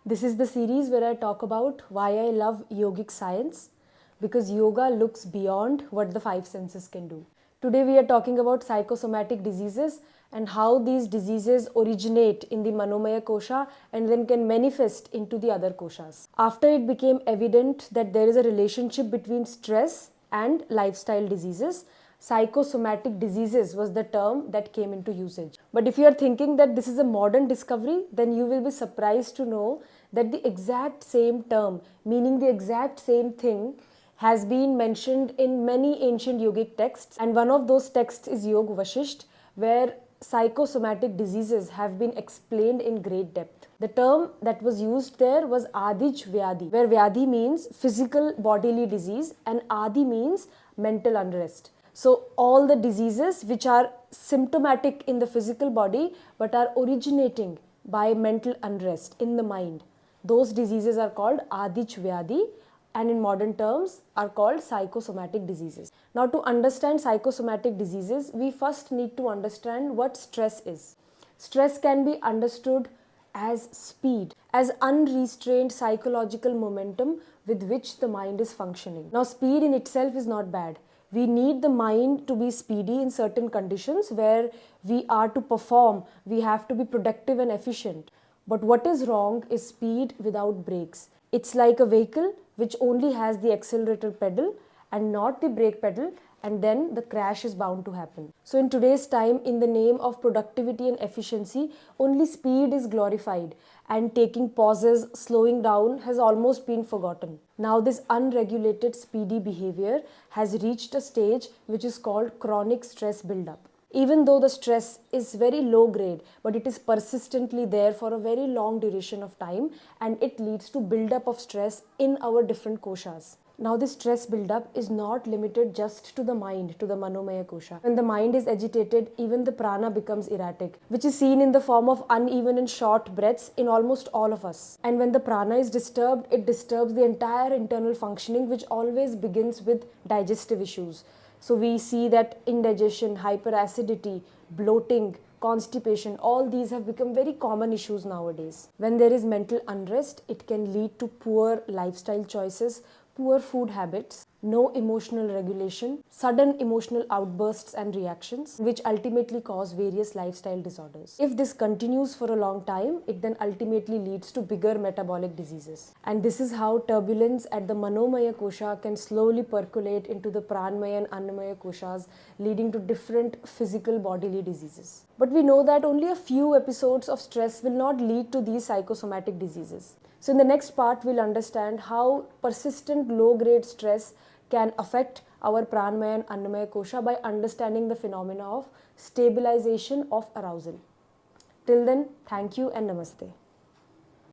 This is the series where I talk about why I love yogic science, because yoga looks beyond what the five senses can do. Today we are talking about psychosomatic diseases and how these diseases originate in the Manomaya kosha and then can manifest into the other koshas. After it became evident that there is a relationship between stress and lifestyle diseases, psychosomatic diseases was the term that came into usage. But if you are thinking that this is a modern discovery, then you will be surprised to know that the exact same term, meaning the exact same thing, has been mentioned in many ancient yogic texts, and one of those texts is Yoga Vashisht, where psychosomatic diseases have been explained in great depth. The term that was used there was Adhija Vyadhi, where Vyadhi means physical bodily disease and Adi means mental unrest. So all the diseases which are symptomatic in the physical body but are originating by mental unrest in the mind, those diseases are called Adhija Vyadhi, and in modern terms are called psychosomatic diseases. Now, to understand psychosomatic diseases, we first need to understand what stress is. Stress can be understood as speed, as unrestrained psychological momentum with which the mind is functioning. Now, speed in itself is not bad. We need the mind to be speedy in certain conditions where we are to perform, we have to be productive and efficient. But what is wrong is speed without brakes. It's like a vehicle which only has the accelerator pedal and not the brake pedal, and then the crash is bound to happen. So in today's time, in the name of productivity and efficiency, only speed is glorified, and taking pauses, slowing down has almost been forgotten. Now this unregulated speedy behavior has reached a stage which is called chronic stress buildup. Even though the stress is very low grade, but it is persistently there for a very long duration of time, and it leads to buildup of stress in our different koshas. Now this stress buildup is not limited just to the mind, to the Manomaya kosha. When the mind is agitated, even the prana becomes erratic, which is seen in the form of uneven and short breaths in almost all of us. And when the prana is disturbed, it disturbs the entire internal functioning, which always begins with digestive issues. So we see that indigestion, hyperacidity, bloating, constipation, all these have become very common issues nowadays. When there is mental unrest, it can lead to poor lifestyle choices, poor food habits, no emotional regulation, sudden emotional outbursts and reactions, which ultimately cause various lifestyle disorders. If this continues for a long time, it then ultimately leads to bigger metabolic diseases. And this is how turbulence at the Manomaya kosha can slowly percolate into the Pranmaya and Annamaya koshas, leading to different physical bodily diseases. But we know that only a few episodes of stress will not lead to these psychosomatic diseases. So in the next part, we'll understand how persistent low-grade stress can affect our Pranmaya and Annamaya kosha by understanding the phenomena of stabilization of arousal. Till then, thank you and namaste.